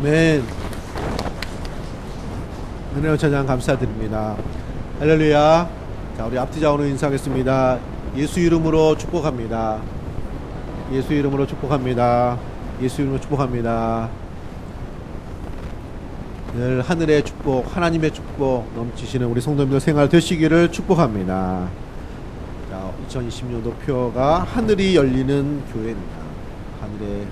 아멘. 은혜와 찬양 감사드립니다. 할렐루야. 자, 우리 앞뒤 좌우로 인사하겠습니다. 예수 이름으로 축복합니다. 예수 이름으로 축복합니다. 예수 이름으로 축복합니다. 늘 하늘의 축복, 하나님의 축복 넘치시는 우리 성도님들 생활 되시기를 축복합니다. 자, 2020년도 표가 하늘이 열리는 교회입니다.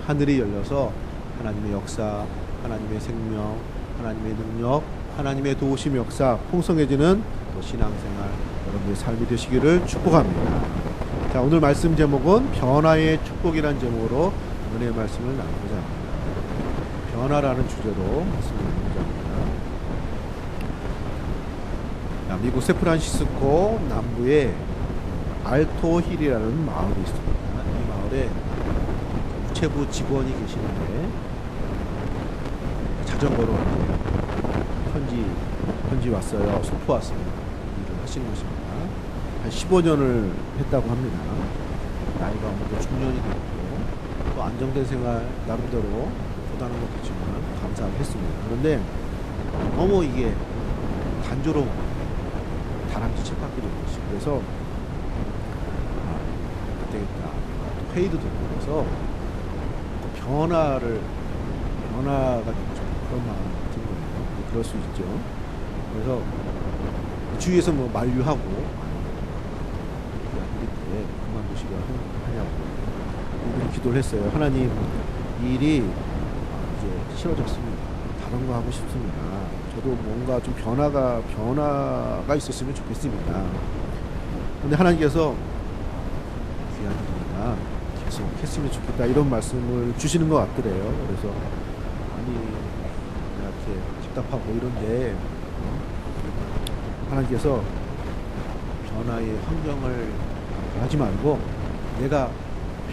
하늘이 열려서 하나님의 역사, 하나님의 생명, 하나님의 능력, 하나님의 도우심 역사 풍성해지는 또 신앙생활 여러분의 삶이 되시기를 축복합니다. 자, 오늘 말씀 제목은 변화의 축복이라는 제목으로 은혜의 말씀을 나누고자 합니다. 변화라는 주제로 말씀을 나누고자 합니다. 자, 미국 샌프란시스코 남부에 알토힐이라는 마을이 있습니다. 이 마을에 우체부 직원이 계시는데 자전거로 현지 왔어요. 소포 왔습니다. 일을 하시는 것입니다. 한 15년을 했다고 합니다. 나이가 어느정도 중년이 됐고 또 안정된 생활 나름대로 보다는 것도 있지만 감사하게 했습니다. 그런데 너무 이게 단조로운 다람쥐 쳇바퀴 되는 것이 그래서 그때겠다 회의도 되고 그래서 변화가 되고 싶은 그런 마음이 든 거예요. 그럴 수 있죠. 그래서 주위에서 뭐 만류하고 우리 때 그만두시게 하냐고 이분이 기도를 했어요. 하나님, 이 일이 이제 싫어졌습니다. 다른 거 하고 싶습니다. 저도 뭔가 좀 변화가 있었으면 좋겠습니다. 근데 하나님께서 귀한 일이니까 계속 했으면 좋겠다 이런 말씀을 주시는 것 같더래요. 그래서 아니 내가 이렇게 답답하고 이런데 하나님께서 변화의 환경을 하지 말고 내가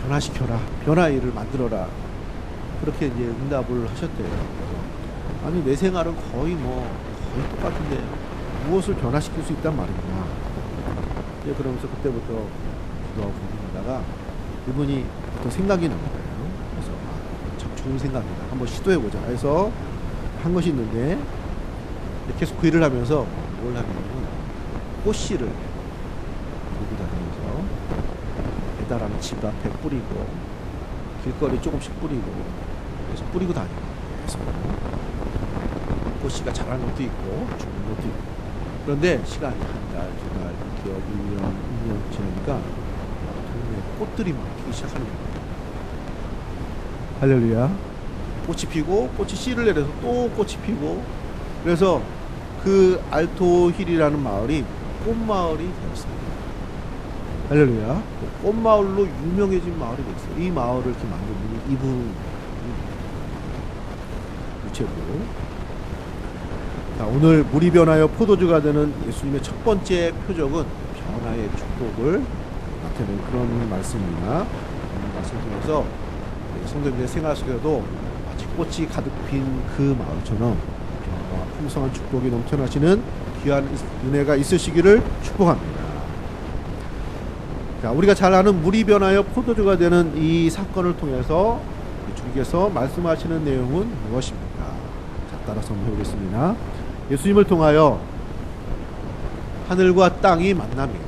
변화시켜라, 변화의 일을 만들어라 그렇게 이제 응답을 하셨대요. 아니 내 생활은 거의 똑같은데 무엇을 변화시킬 수 있단 말이냐. 그러면서 그때부터 기도하고 고민하다가 이분이 또 생각이 난 거예요. 그래서 참 좋은 생각이다. 한번 시도해보자 해서 한 것이 있는데 계속 그 일을 하면서 뭘 하냐면 꽃씨를 들고 다니면서 배달하는 집 앞에 뿌리고 길거리 조금씩 뿌리고 계속 뿌리고 다니고 계속 꽃씨가 자라는 것도 있고 죽는 것도 있고 그런데 시간이 한 달, 두 달, 6개월, 1년, 2년 지나니까 동네에 꽃들이 막 피기 시작하는 거예요. 할렐루야. 꽃이 피고 꽃이 씨를 내려서 또 꽃이 피고 그래서 그 알토힐이라는 마을이 꽃마을이 되었습니다. 할렐루야. 꽃마을로 유명해진 마을이 됐어요. 이 마을을 이렇게 만든 분이 이분 우체부. 자, 오늘 물이 변하여 포도주가 되는 예수님의 첫 번째 표적은 변화의 축복을 나타내는 그런 말씀입니다. 이 말씀을 통해서 성도님들의 생활 속에도 마치 꽃이 가득 핀 그 마을처럼 변화와 풍성한 축복이 넘쳐나시는 귀한 은혜가 있으시기를 축복합니다. 자, 우리가 잘 아는 물이 변하여 포도주가 되는 이 사건을 통해서 주님께서 말씀하시는 내용은 무엇입니까? 자, 따라서 한번 해보겠습니다. 예수님을 통하여 하늘과 땅이 만납니다.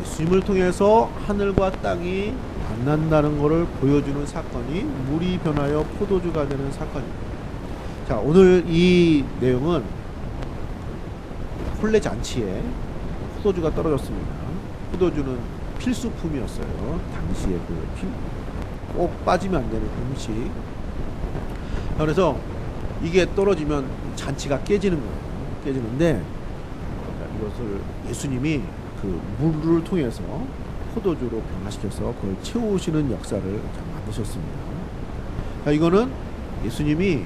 예수님을 통해서 하늘과 땅이 만난다는 것을 보여주는 사건이 물이 변하여 포도주가 되는 사건입니다. 자, 오늘 이 내용은 혼례 잔치에 포도주가 떨어졌습니다. 포도주는 필수품이었어요. 당시에 꼭 빠지면 안 되는 음식. 그래서 이게 떨어지면 잔치가 깨지는 거예요. 깨지는데 이것을 예수님이 그 물을 통해서 포도주로 변화시켜서 그걸 채우시는 역사를 만드셨습니다. 자, 이거는 예수님이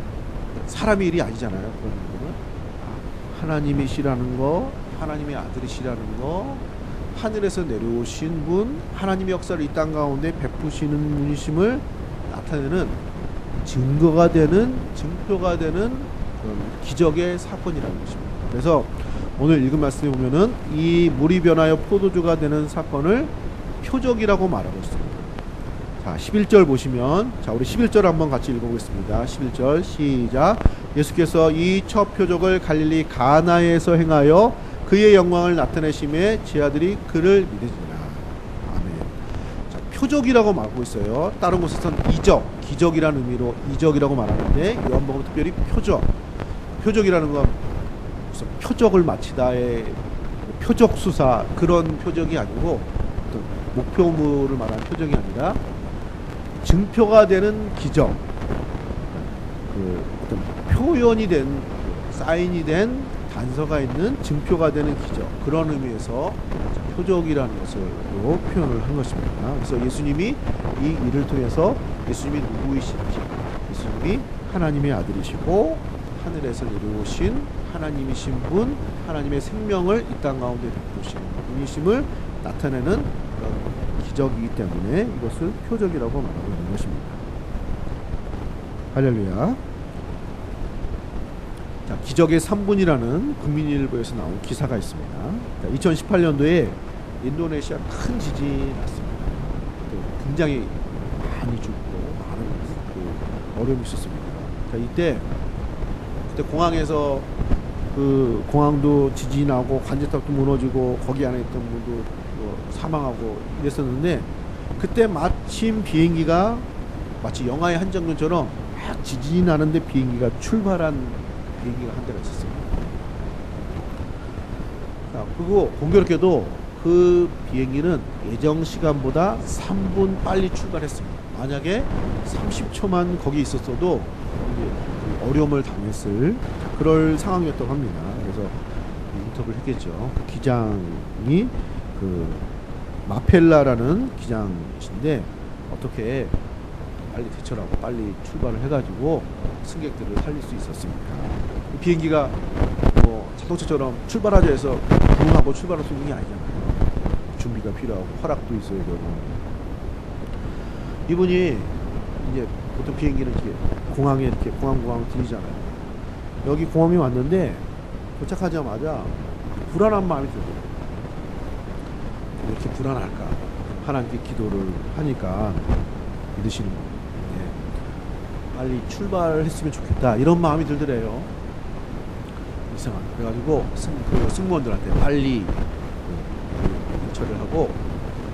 사람의 일이 아니잖아요. 그런 거는 하나님이시라는 거, 하나님의 아들이시라는 거, 하늘에서 내려오신 분, 하나님의 역사를 이 땅 가운데 베푸시는 분이심을 나타내는 증거가 되는, 증표가 되는 그런 기적의 사건이라는 것입니다. 그래서 오늘 읽은 말씀에 보면은 이 물이 변하여 포도주가 되는 사건을 표적이라고 말하고 있습니다. 자, 11절 보시면, 자, 우리 11절 한번 같이 읽어보겠습니다. 11절 시작. 예수께서 이 첫 표적을 갈릴리 가나에서 행하여 그의 영광을 나타내심에 제 아들이 그를 믿으시니라. 아멘. 자, 표적이라고 말하고 있어요. 다른 곳에서는 이적, 기적이라는 의미로 이적이라고 말하는데 요한복음은 특별히 표적. 표적이라는 건 무슨 표적을 마치다의 표적 수사 그런 표적이 아니고 어떤 목표물을 말하는 표적이 아니라 증표가 되는 기적, 그 어떤 표현이 된 사인이 된 단서가 있는 증표가 되는 기적, 그런 의미에서 표적이라는 것으로 표현을 한 것입니다. 그래서 예수님이 이 일을 통해서 예수님이 누구이신지, 예수님이 하나님의 아들이시고 하늘에서 내려오신 하나님이신 분, 하나님의 생명을 이 땅 가운데 베푸시는 분이심을 나타내는 그런 기적이기 때문에 이것을 표적이라고 말하고 있는 것입니다. 할렐루야. 자, 기적의 3분이라는 국민일보에서 나온 기사가 있습니다. 2018년도에 인도네시아 큰 지진이 났습니다. 굉장히 많이 죽고 많은 어려움이 있었습니다. 자, 그때 공항에서 그 공항도 지진이 나고 관제탑도 무너지고 거기 안에 있던 분도 사망하고 이랬었는데, 그때 마침 비행기가 마치 영화의 한 장면처럼 막 지진이 나는데 비행기가 출발한 비행기가 한 대가 있었어요. 자, 그리고 공교롭게도 그 비행기는 예정 시간보다 3분 빨리 출발했습니다. 만약에 30초만 거기 있었어도 어려움을 당했을 그럴 상황이었다고 합니다. 그래서 인터뷰를 했겠죠. 그 기장이 그 마펠라라는 기장이신데 어떻게 빨리 대처를 하고 빨리 출발을 해가지고 승객들을 살릴 수 있었습니까? 비행기가 뭐 자동차처럼 출발하자 해서 부응하고 출발할 수 있는 게 아니잖아요. 준비가 필요하고 허락도 있어야 되고. 이분이 이제 보통 비행기는 이렇게 공항에 이렇게 공항 들리잖아요. 여기 공항에 왔는데 도착하자마자 불안한 마음이 들어요. 왜 이렇게 불안할까? 하나님께 기도를 하니까 믿으시는 거예요. 빨리 출발했으면 좋겠다 이런 마음이 들더래요. 이상하다. 그래가지고 승무원들한테 빨리 인철을 하고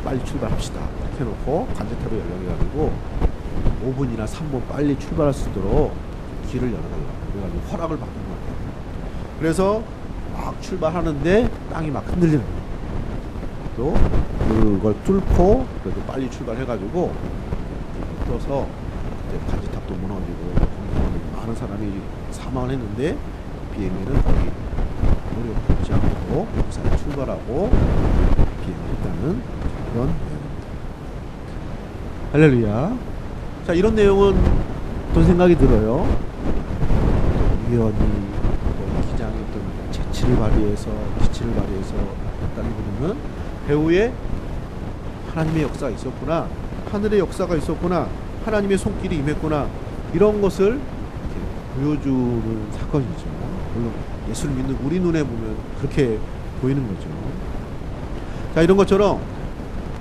빨리 출발합시다 이렇게 해놓고 관제탑에 연락해가지고 5분이나 3분 빨리 출발할 수 있도록 길을 열어달라고 그래가지고 허락을 받은 거예요. 그래서 막 출발하는데 땅이 막 흔들리는 거예요. 또 그걸 뚫고 그래도 빨리 출발해가지고 떠서 관제탑도 무너지고 많은 사람이 사망을 했는데 비행기는 거의 어렵지 않고 무사히 출발하고 비행했다는 그런 내용입니다. 할렐루야. 자, 이런 내용은 어떤 생각이 들어요? 우연히 기장의 어떤 재치를 발휘해서 기치를 발휘해서 했다는 것은 배우의 하나님의 역사가 있었구나, 하늘의 역사가 있었구나, 하나님의 손길이 임했구나, 이런 것을 보여주는 사건이죠. 물론 예수를 믿는 우리 눈에 보면 그렇게 보이는 거죠. 자, 이런 것처럼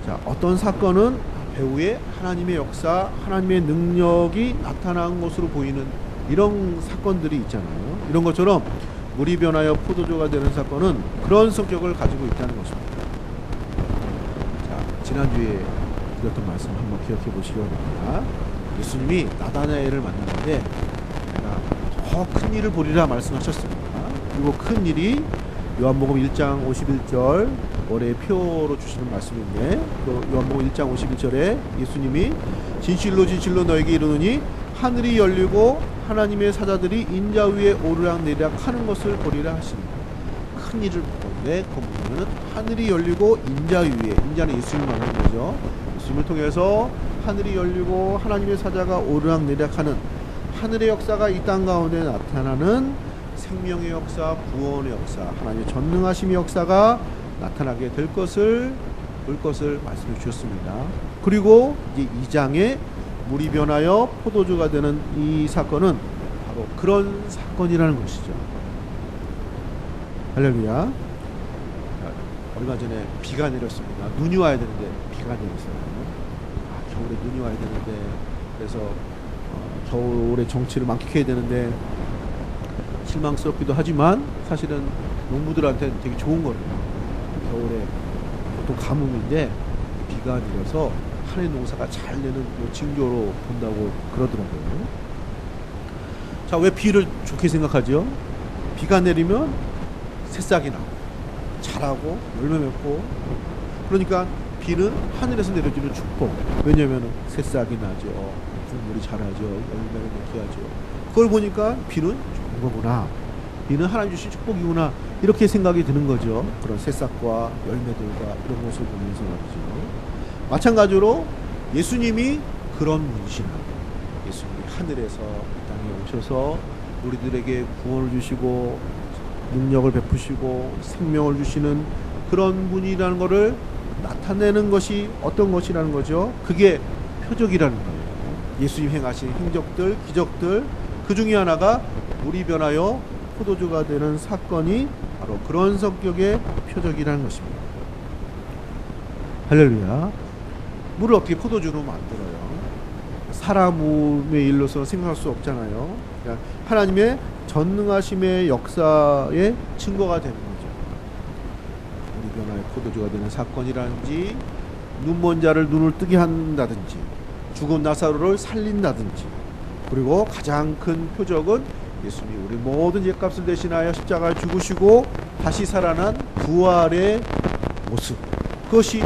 자, 어떤 사건은 배우의 하나님의 역사, 하나님의 능력이 나타난 것으로 보이는 이런 사건들이 있잖아요. 이런 것처럼 물이 변하여 포도주가 되는 사건은 그런 성격을 가지고 있다는 것입니다. 자, 지난주에 드렸던 말씀 한번 기억해 보시기 바랍니다. 예수님이 나다나엘을 만났는데 내가 더 큰 일을 보리라 말씀하셨습니다. 그리고 큰 일이 요한복음 1장 51절 월의 표로 주시는 말씀인데, 또 요한복음 1장 51절에 예수님이 진실로 진실로 너에게 이르노니 하늘이 열리고 하나님의 사자들이 인자 위에 오르락 내리락 하는 것을 보리라 하시니, 큰 일을 보는데 그 보면은 하늘이 열리고 인자 위에, 인자는 예수님 말하는 거죠. 예수님을 통해서 하늘이 열리고 하나님의 사자가 오르락 내리락 하는 하늘의 역사가 이 땅 가운데 나타나는 생명의 역사, 구원의 역사, 하나님의 전능하심의 역사가 나타나게 될 것을 말씀해 주셨습니다. 그리고 이제 2장에 물이 변하여 포도주가 되는 이 사건은 바로 그런 사건이라는 것이죠. 할렐루야. 얼마 전에 비가 내렸습니다. 눈이 와야 되는데 비가 내렸어요. 겨울에 눈이 와야 되는데, 그래서 겨울에 정치를 만끽해야 되는데 실망스럽기도 하지만 사실은 농부들한테는 되게 좋은 거예요. 겨울에 보통 가뭄인데 비가 내려서 한해 농사가 잘 되는 징조로 본다고 그러더라고요. 자, 왜 비를 좋게 생각하죠? 비가 내리면 새싹이 나고 자라고 열매 맺고, 그러니까 비는 하늘에서 내려주는 축복. 왜냐하면 새싹이 나죠, 국물이 자라죠, 열매를 맺게 하죠. 그걸 보니까 비는 좋은 거구나, 비는 하나님 주신 축복이구나, 이렇게 생각이 드는 거죠. 그런 새싹과 열매들과 이런 것을 보면서 말이죠. 마찬가지로 예수님이 그런 분이시나, 예수님이 하늘에서 이 땅에 오셔서 우리들에게 구원을 주시고 능력을 베푸시고 생명을 주시는 그런 분이라는 것을 나타내는 것이 어떤 것이라는 거죠? 그게 표적이라는 거예요. 예수님 행하신 행적들, 기적들, 그 중에 하나가 물이 변하여 포도주가 되는 사건이 바로 그런 성격의 표적이라는 것입니다. 할렐루야. 물을 어떻게 포도주로 만들어요? 사람의 일로서 생각할 수 없잖아요. 그러니까 하나님의 전능하심의 역사의 증거가 되는 거죠. 물이 변화의 포도주가 되는 사건이라든지, 눈먼 자를 눈을 뜨게 한다든지, 죽은 나사로를 살린다든지, 그리고 가장 큰 표적은 예수님이 우리 모든 죄값을 대신하여 십자가에 죽으시고 다시 살아난 부활의 모습, 그것이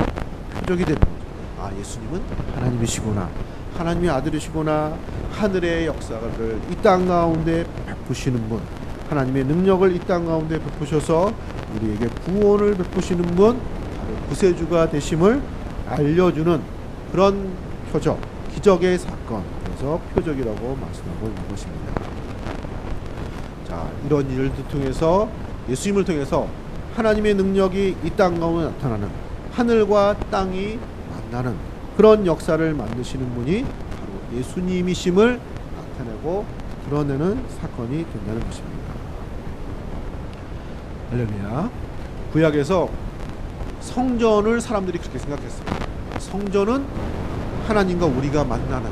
표적이 되는 거죠. 아, 예수님은 하나님이시구나, 하나님의 아들이시구나, 하늘의 역사를 이 땅 가운데 베푸시는 분, 하나님의 능력을 이 땅 가운데 베푸셔서 우리에게 구원을 베푸시는 분, 바로 구세주가 되심을 알려주는 그런 표적, 기적의 사건, 그래서 표적이라고 말씀하고 있는 것입니다. 자, 이런 일들 통해서, 예수님을 통해서 하나님의 능력이 이 땅 가운데 나타나는, 하늘과 땅이 만나는 그런 역사를 만드시는 분이 바로 예수님이심을 나타내고 드러내는 사건이 된다는 것입니다. 할렐루야. 구약에서 성전을 사람들이 그렇게 생각했어요. 성전은 하나님과 우리가 만나는,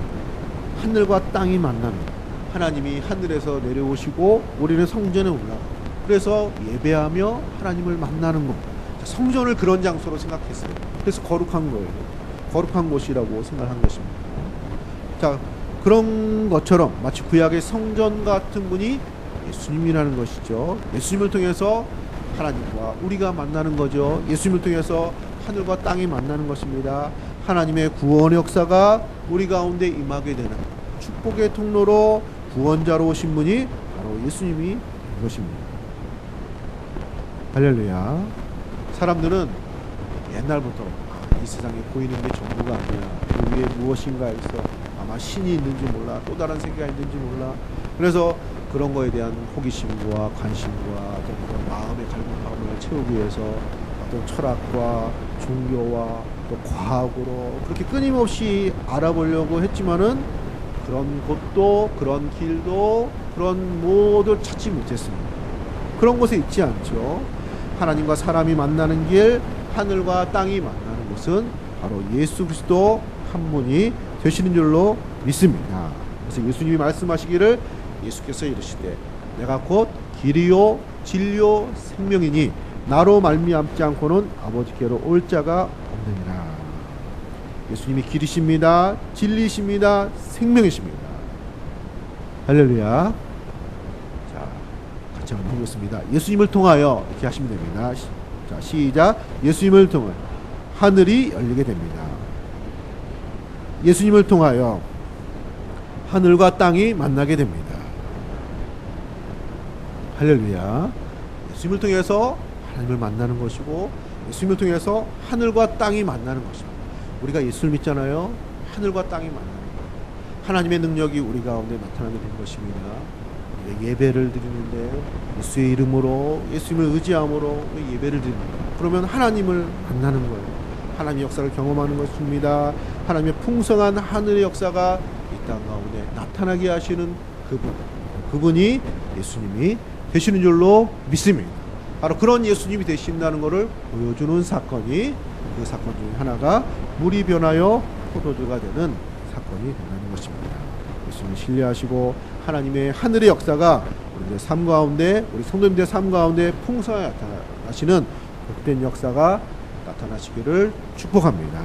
하늘과 땅이 만나는, 하나님이 하늘에서 내려오시고 우리는 성전에 올라가, 그래서 예배하며 하나님을 만나는 것, 성전을 그런 장소로 생각했어요. 그래서 거룩한 거예요. 거룩한 곳이라고 생각한 것입니다. 자, 그런 것처럼 마치 구약의 성전 같은 분이 예수님이라는 것이죠. 예수님을 통해서 하나님과 우리가 만나는 거죠. 예수님을 통해서 하늘과 땅이 만나는 것입니다. 하나님의 구원의 역사가 우리 가운데 임하게 되는 축복의 통로로 구원자로 오신 분이 바로 예수님이 된 것입니다. 할렐루야. 사람들은 옛날부터 이 세상에 보이는 게 전부가 아니야, 그 위에 무엇인가 있어, 아마 신이 있는지 몰라, 또 다른 세계가 있는지 몰라. 그래서 그런 거에 대한 호기심과 관심과 어떤 그런 마음의 갈급함을 채우기 위해서 어떤 철학과 종교와 또 과학으로 그렇게 끊임없이 알아보려고 했지만은 그런 곳도, 그런 길도, 그런 모두 찾지 못했습니다. 그런 곳에 있지 않죠. 하나님과 사람이 만나는 길, 하늘과 땅이 만나는 곳은 바로 예수 그리스도 한 분이 되시는 줄로 믿습니다. 그래서 예수님이 말씀하시기를, 예수께서 이르시되 내가 곧 길이요 진리요 생명이니 나로 말미암지 않고는 아버지께로 올 자가 없느니라. 예수님이 길이십니다, 진리이십니다, 생명이십니다. 할렐루야. 자, 같이 한번 보겠습니다. 예수님을 통하여 이렇게 하시면 됩니다. 자, 시작. 예수님을 통하여 하늘이 열리게 됩니다. 예수님을 통하여 하늘과 땅이 만나게 됩니다. 할렐루야. 예수님을 통해서 하나님을 만나는 것이고, 예수님을 통해서 하늘과 땅이 만나는 것입니다. 우리가 예수를 믿잖아요. 하늘과 땅이 만나는 것, 하나님의 능력이 우리 가운데 나타나게 된 것입니다. 예배를 드리는데 예수의 이름으로, 예수님을 의지함으로 예배를 드립니다. 그러면 하나님을 만나는 거예요. 하나님의 역사를 경험하는 것입니다. 하나님의 풍성한 하늘의 역사가 이 땅 가운데 나타나게 하시는 그분, 그분이 예수님이 되시는 줄로 믿습니다. 바로 그런 예수님이 되신다는 것을 보여주는 사건이, 그 사건 중에 하나가 물이 변하여 포도주가 되는 사건이 일어나는 것입니다. 예수님을 신뢰하시고 하나님의 하늘의 역사가 우리의 삶 가운데, 우리 성도님들의 삶 가운데 풍성하게 나타나시는 복된 역사가 나타나시기를 축복합니다.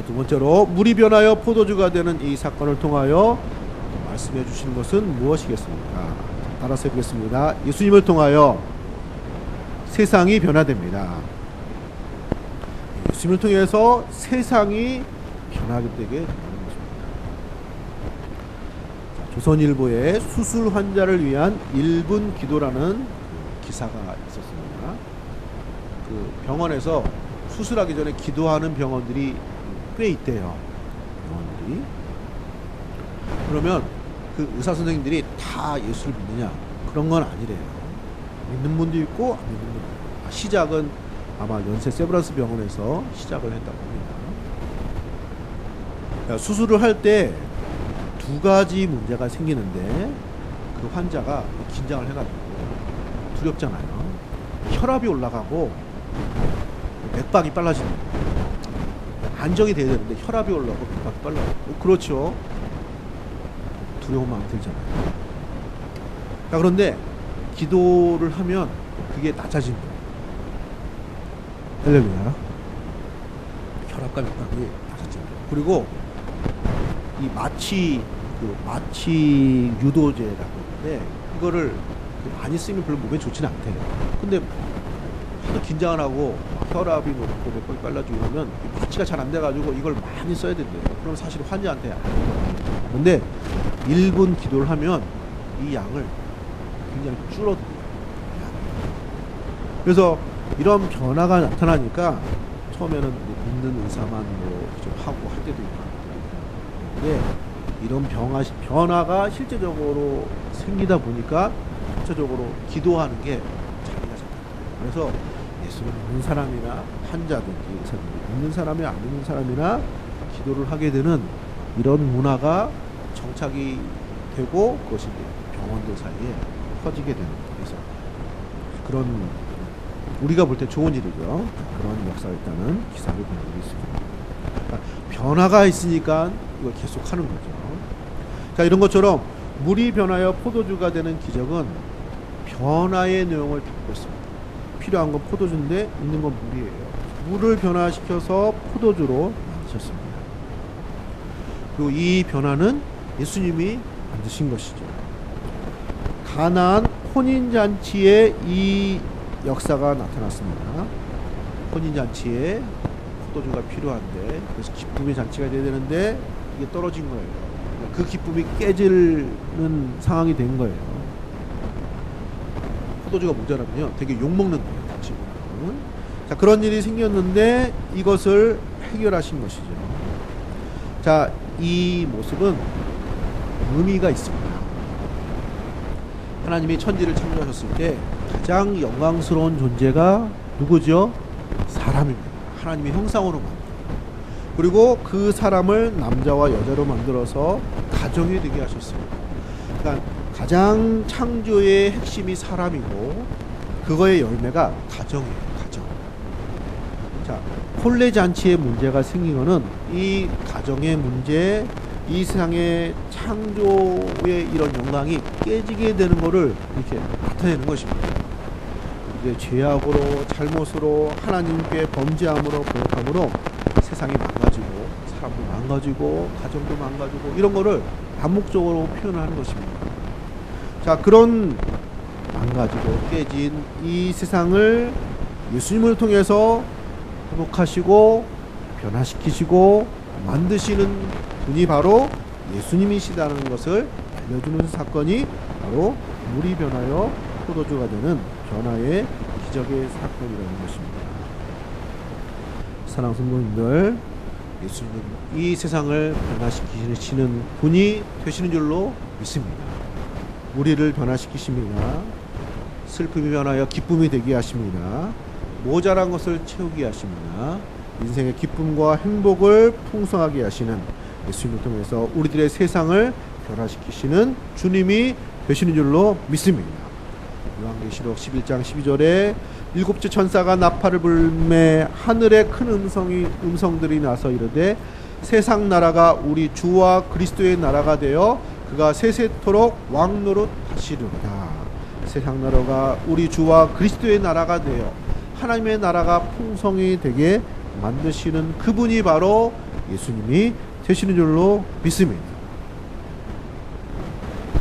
두 번째로 물이 변하여 포도주가 되는 이 사건을 통하여 말씀해 주시는 것은 무엇이겠습니까? 따라서 해보겠습니다. 예수님을 통하여 세상이 변화됩니다. 예수님을 통해서 세상이 변하게 되게 되는 것입니다. 조선일보에 수술 환자를 위한 1분 기도라는 기사가 있었습니다. 그 병원에서 수술하기 전에 기도하는 병원들이 꽤 있대요. 병원들이. 그러면 그 의사 선생님들이 다 예수를 믿느냐? 그런 건 아니래요. 믿는 분도 있고 안 믿는 분도 있고. 시작은 아마 연세 세브란스 병원에서 시작을 했다고 합니다. 수술을 할 때 두 가지 문제가 생기는데 그 환자가 긴장을 해가지고 두렵잖아요. 혈압이 올라가고 맥박이 빨라지는 거예요. 안정이 돼야 되는데 혈압이 올라가고 맥박이 빨라지고 그렇죠. 두려운 마음이 들잖아요. 자, 그런데 기도를 하면 그게 낮아집니다. 할렐루야. 혈압과 맥박이 낮아집니다. 그리고 이 마취 유도제라고 하는데 이거를 많이 쓰면 별로 몸에 좋지는 않대요. 근데 하도 긴장을 하고 혈압이 높고 맥박이 빨라지고 그러면 마취가 잘 안 돼가지고 이걸 많이 써야 된대요. 그럼 사실 환자한테 안 돼요. 근데 1분 기도를 하면 이 양을 굉장히 줄어듭니다. 그래서 이런 변화가 나타나니까 처음에는 믿는 의사만 좀 하고 할 때도 있고 근데 이런 변화가 실제적으로 생기다 보니까 전체적으로 기도하는 게 자기가 잘해요. 그래서 예수를 믿는 사람이나 환자든지 믿는 사람이 안 믿는 사람이나 기도를 하게 되는 이런 문화가 정착이 되고 그것이 병원들 사이에 퍼지게 되는 거예요. 그래서 그런 우리가 볼 때 좋은 일이죠. 그런 역사가 있다는 기사를 본 적이 있습니다. 그러니까 변화가 있으니까 이걸 계속하는 거죠. 자, 이런 것처럼 물이 변하여 포도주가 되는 기적은 변화의 내용을 담고 있습니다. 필요한 건 포도주인데 있는 건 물이에요. 물을 변화시켜서 포도주로 만드셨습니다. 그리고 이 변화는 예수님이 만드신 것이죠. 가나안 혼인잔치에 이 역사가 나타났습니다. 혼인잔치에 포도주가 필요한데 그래서 기쁨의 잔치가 돼야 되는데 이게 떨어진 거예요. 그 기쁨이 깨지는 상황이 된 거예요. 포도주가 모자라면요 되게 욕먹는 거예요. 지금은. 자, 그런 일이 생겼는데 이것을 해결하신 것이죠. 자, 이 모습은 의미가 있습니다. 하나님이 천지를 창조하셨을 때 가장 영광스러운 존재가 누구죠? 사람입니다. 하나님의 형상으로 만들어요. 그리고 그 사람을 남자와 여자로 만들어서 가정이 되게 하셨습니다. 그러니까 가장 창조의 핵심이 사람이고 그거의 열매가 가정이에요. 가정. 자, 혼례잔치의 문제가 생긴 거는 이 가정의 문제, 이 세상의 창조의 이런 영광이 깨지게 되는 것을 이렇게 나타내는 것입니다. 이제 죄악으로, 잘못으로, 하나님께 범죄함으로, 거역함으로 세상이 망가지고, 사람도 망가지고, 가정도 망가지고, 이런 거를 반복적으로 표현하는 것입니다. 자, 그런 망가지고 깨진 이 세상을 예수님을 통해서 회복하시고, 변화시키시고, 만드시는 분이 바로 예수님이시다는 것을 알려주는 사건이 바로 물이 변하여 포도주가 되는 변화의 기적의 사건이라는 것입니다. 사랑하는 성도님들, 예수님은 이 세상을 변화시키시는 분이 되시는 줄로 믿습니다. 우리를 변화시키십니다. 슬픔이 변하여 기쁨이 되게 하십니다. 모자란 것을 채우게 하십니다. 인생의 기쁨과 행복을 풍성하게 하시는 예수님을 통해서 우리들의 세상을 변화시키시는 주님이 되시는 줄로 믿습니다. 요한계시록 11장 12절에 일곱째 천사가 나팔을 불매 하늘에 큰 음성들이 나서 이르되 세상 나라가 우리 주와 그리스도의 나라가 되어 그가 세세토록 왕노릇 하시리로다. 세상 나라가 우리 주와 그리스도의 나라가 되어 하나님의 나라가 풍성히 되게 만드시는 그분이 바로 예수님이 되시는 줄로 믿습니다.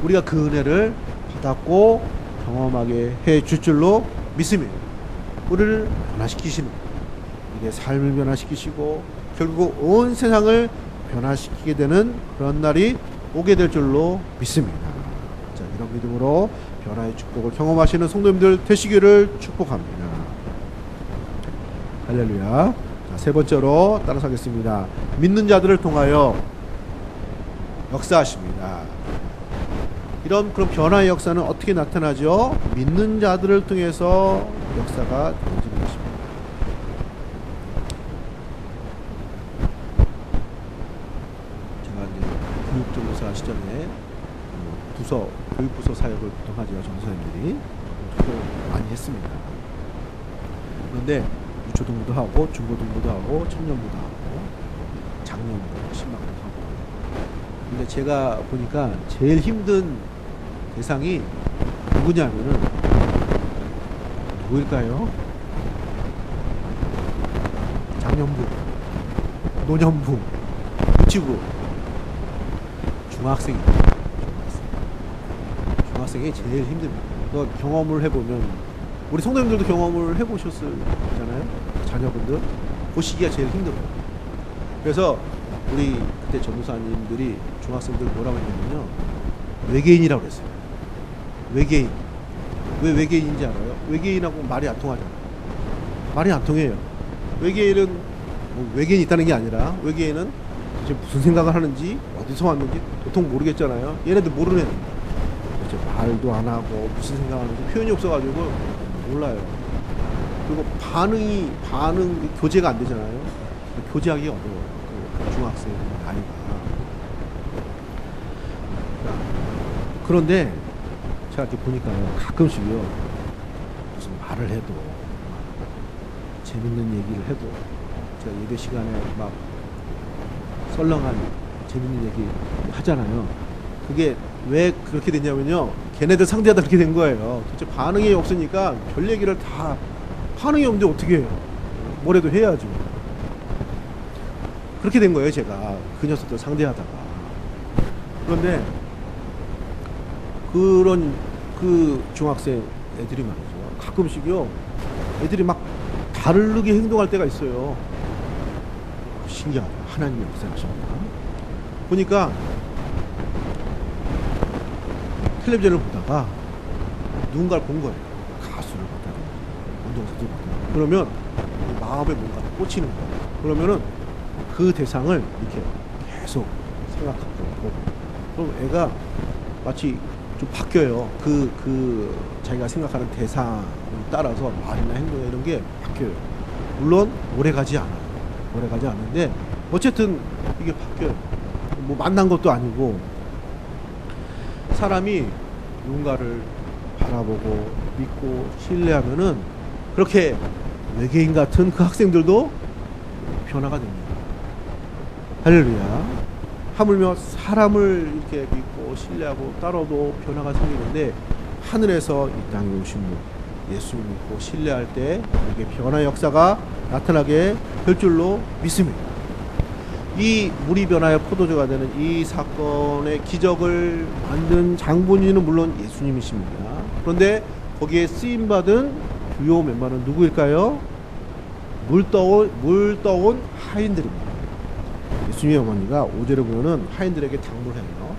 우리가 그 은혜를 받았고 경험하게 해줄 줄로 믿습니다. 우리를 변화시키시는, 우리의 삶을 변화시키시고 결국 온 세상을 변화시키게 되는 그런 날이 오게 될 줄로 믿습니다. 자, 이런 믿음으로 변화의 축복을 경험하시는 성도님들 되시기를 축복합니다. 할렐루야. 자, 세 번째로 따라서 하겠습니다. 믿는 자들을 통하여 역사하십니다. 그럼 변화의 역사는 어떻게 나타나죠? 믿는 자들을 통해서 역사가 되어지는 것입니다. 제가 이제 교육전도사 시절에 교육부서 사역을 보통 하죠. 전도사님들이. 저도 많이 했습니다. 그런데 유초등부도 하고 중고등부도 하고 청년부도 하고 장년부, 신학부도 하고. 근데 제가 보니까 제일 힘든 대상이 누구냐면은 누구일까요? 장년부, 노년부, 유치부, 중학생입니다. 중학생이 제일 힘듭니다. 그 경험을 해보면 우리 성도님들도 경험을 해보셨잖아요. 자녀분들 그 시기가 제일 힘들어요. 그래서 우리 그때 전도사님들이 중학생들 뭐라고 했냐면요, 외계인이라고 그랬어요. 외계인. 왜 외계인인지 알아요? 외계인하고 말이 안 통하잖아요. 말이 안 통해요. 외계인은 뭐 외계인이 있다는 게 아니라 외계인은 도대체 무슨 생각을 하는지 어디서 왔는지 보통 모르겠잖아요. 얘네들 모르는 도대체 말도 안 하고 무슨 생각하는지 표현이 없어가지고 몰라요. 그리고 반응 교제가 안 되잖아요. 교제하기 어려워요. 그 중학생 아이가. 그런데 제가 이렇게 보니까요, 가끔씩요, 무슨 말을 해도, 재밌는 얘기를 해도, 제가 예배 시간에 막 썰렁한 재밌는 얘기 하잖아요. 그게 왜 그렇게 됐냐면요, 걔네들 상대하다 그렇게 된 거예요. 도대체 반응이 없으니까 별 얘기를 다, 반응이 없는데 어떻게 해요? 뭐라도 해야죠. 그렇게 된 거예요, 제가. 그 녀석들 상대하다가. 그런데 그런 그 중학생 애들이 말이죠, 가끔씩요 애들이 막 다르게 행동할 때가 있어요. 신기하다. 하나님이 역사하셨나 보니까 텔레비전을 보다가 누군가를 본 거예요. 가수를 보다가, 운동선수를 보다가. 그러면 마음에 뭔가 꽂히는 거예요. 그러면은 그 대상을 이렇게 계속 생각하고 보고, 그럼 애가 마치 좀 바뀌어요. 자기가 생각하는 대상을 따라서 말이나 행동이나 이런 게 바뀌어요. 물론 오래 가지 않아요. 오래 가지 않는데 어쨌든 이게 바뀌어요. 뭐 만난 것도 아니고, 사람이 누군가를 바라보고 믿고 신뢰하면은 그렇게 외계인 같은 그 학생들도 변화가 됩니다. 할렐루야. 하물며 사람을 이렇게 믿고 신뢰하고 따라도 변화가 생기는데, 하늘에서 이 땅에 오신 분 예수를 믿고 신뢰할 때 이게 변화의 역사가 나타나게 될 줄로 믿습니다. 이 물이 변화의 포도주가 되는 이 사건의 기적을 만든 장본인은 물론 예수님이십니다. 그런데 거기에 쓰임받은 주요 멤버는 누구일까요? 물 떠온 하인들입니다. 예수님의 어머니가 5절에 보면은 하인들에게 당부를 해요.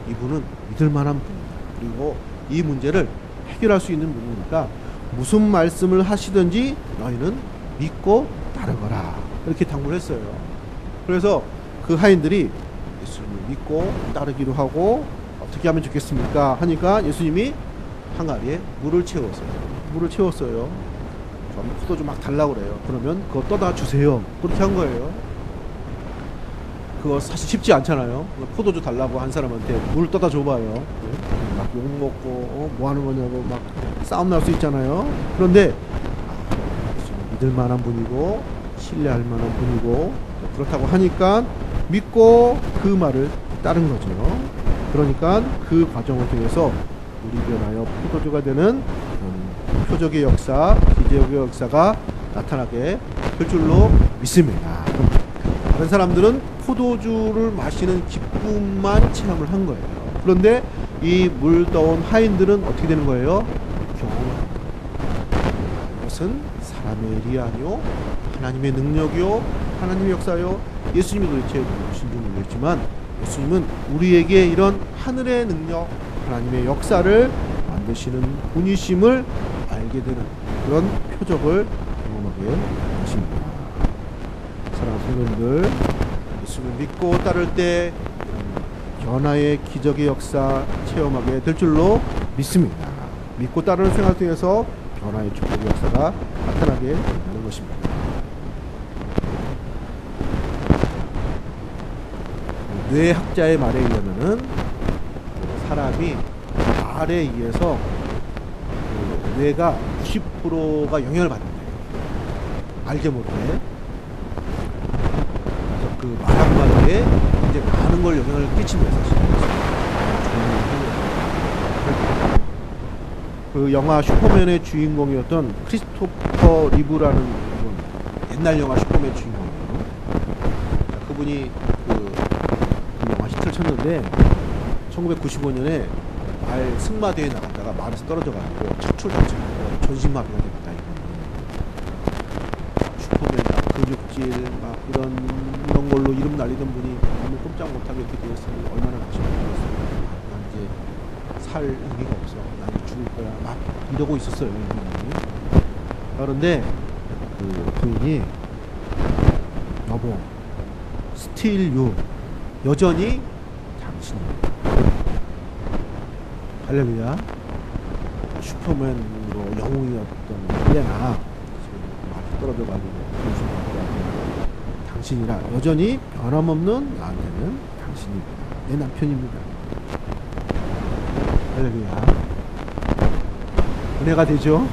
이분은 믿을만한 분이다. 그리고 이 문제를 해결할 수 있는 분이니까 무슨 말씀을 하시든지 너희는 믿고 따르거라. 이렇게 당부를 했어요. 그래서 그 하인들이 예수님을 믿고 따르기로 하고, 어떻게 하면 좋겠습니까? 하니까 예수님이 항아리에 물을 채웠어요. 좀 포도주 막 달라고 그래요. 그러면 그거 떠다 주세요. 그렇게 한 거예요. 그거 사실 쉽지 않잖아요. 포도주 달라고 한 사람한테 물 떠다 줘봐요. 막 욕 먹고 뭐 하는 거냐고 막 싸움 날 수 있잖아요. 그런데 예수님 믿을 만한 분이고 신뢰할 만한 분이고 그렇다고 하니까 믿고 그 말을 따른 거죠. 그러니까 그 과정을 통해서 우리 변화여 포도주가 되는 표적의 역사, 기적의 역사가 나타나게 될 줄로 믿습니다. 다른 사람들은 포도주를 마시는 기쁨만 체험을 한 거예요. 그런데 이 물더운 하인들은 어떻게 되는 거예요? 경험합니다. 이것은 사람의 일이 아니요 하나님의 능력이요 하나님의 역사요. 예수님이 도대체 무엇인지 모르겠지만 예수님은 우리에게 이런 하늘의 능력, 하나님의 역사를 만드시는 분이심을 알게 되는 그런 표적을 경험하게 하십니다. 사랑하는 성도님들, 예수님을 믿고 따를 때 변화의 기적의 역사 체험하게 될 줄로 믿습니다. 믿고 따르는 생활 통해서 변화의 축복의 역사가 나타나게 된다는 것입니다. 뇌학자의 말에 의하면은 사람이 말에 의해서 뇌가 90%가 영향을 받는다. 알게 모르게. 그래서 그 말 한마디에 이제 많은 걸 영향을 끼친다 사실. 그 영화 슈퍼맨의 주인공이었던 크리스토퍼 리브라는 옛날 영화 슈퍼맨 주인공이에요. 그분이 그 영화 히트를 쳤는데 1995년에 말 승마대회에 나갔다가 말에서 떨어져가지고 척추다치고 전신마비가 됩니다. 슈퍼맨 근육질 막 이런 걸로 이름 날리던 분이 너무 꼼짝 못하게 이렇게 되었으니 얼마나 아쉬웠겠어요. 난 이제 살 의미가 없어. 난 죽을 거야. 막 이러고 있었어요. 그런데 그 부인이 여보, 스틸 유, 여전히 당신입니다. 할렐루야. 슈퍼맨으로 영웅이었던 헬레나 말이 떨어져가지고 당신이라 여전히 변함없는 나한테는 당신입니다. 내 남편입니다. 할렐루야. 은혜가 되죠?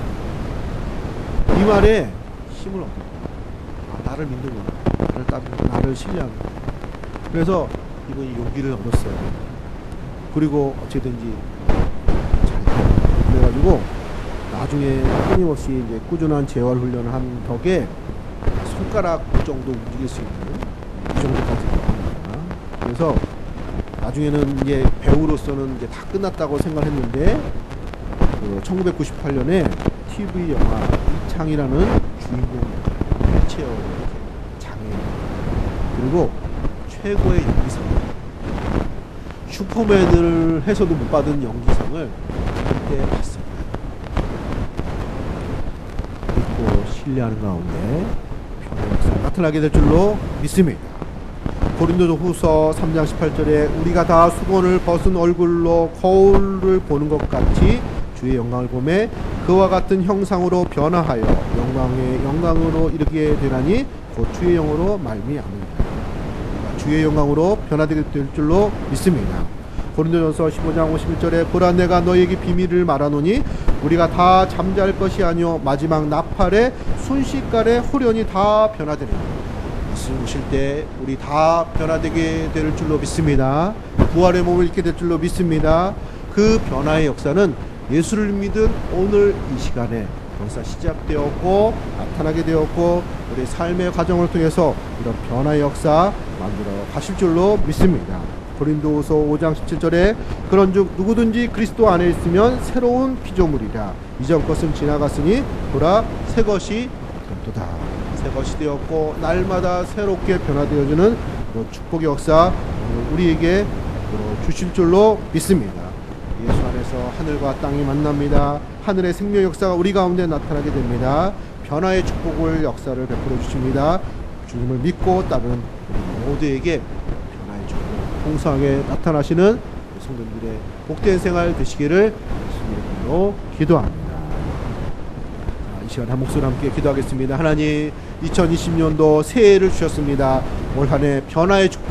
이 말에 힘을 얻어요. 나를 믿는구나. 나를 따르는, 나를 신뢰하는구나. 그래서 이분이 용기를 얻었어요. 그리고 어찌든지 그래가지고 나중에 끊임없이 이제 꾸준한 재활 훈련을 한 덕에 손가락 정도 움직일 수 있는 이 정도까지 나옵니다. 그래서 나중에는 이제 배우로서는 이제 다 끝났다고 생각했는데 그 1998년에 TV 영화 이창이라는 주인공 휠체어 장애 그리고 최고의 연기상 슈퍼맨을 해서도 못 받은 연기상을 그때 받습니다. 믿고 신뢰하는 가운데 변화의 역사가 나타나게 될 줄로 믿습니다. 고린도후서 3장 18절에 우리가 다 수건을 벗은 얼굴로 거울을 보는 것 같이 주의 영광을 보매 그와 같은 형상으로 변화하여 영광의 영광으로 이르게 되나니 곧 주의 영으로 말미암으리라. 주의 영광으로 변화되게 될 줄로 믿습니다. 고린도전서 15장 51절에 보라 내가 너에게 비밀을 말하노니 우리가 다 잠잘 것이 아니요 마지막 나팔에 순식간에 홀연히 다 변화되리라. 예수님 오실 때 우리 다 변화되게 될 줄로 믿습니다. 부활의 몸을 입게 될 줄로 믿습니다. 그 변화의 역사는 예수를 믿은 오늘 이 시간에 벌써 시작되었고 나타나게 되었고 우리 삶의 과정을 통해서 이런 변화의 역사 만들어 가실 줄로 믿습니다. 고린도후서 5장 17절에 그런즉 누구든지 그리스도 안에 있으면 새로운 피조물이라 이전 것은 지나갔으니 보라 새 것이 되었도다. 새 것이 되었고 날마다 새롭게 변화되어지는 축복의 역사 우리에게 주실 줄로 믿습니다. 예수 안에서 하늘과 땅이 만납니다. 하늘의 생명 역사가 우리 가운데 나타나게 됩니다. 변화의 축복을 역사를 베풀어 주십니다. 주님을 믿고 따르는 모두에게 변화의 축복 풍성하게 나타나시는 성도님들의 복된 생활 되시기를 예수님으로 기도합니다. 자, 이 시간 한 목소리 함께 기도하겠습니다. 하나님 2020년도 새해를 주셨습니다. 올 한 해 변화의 축복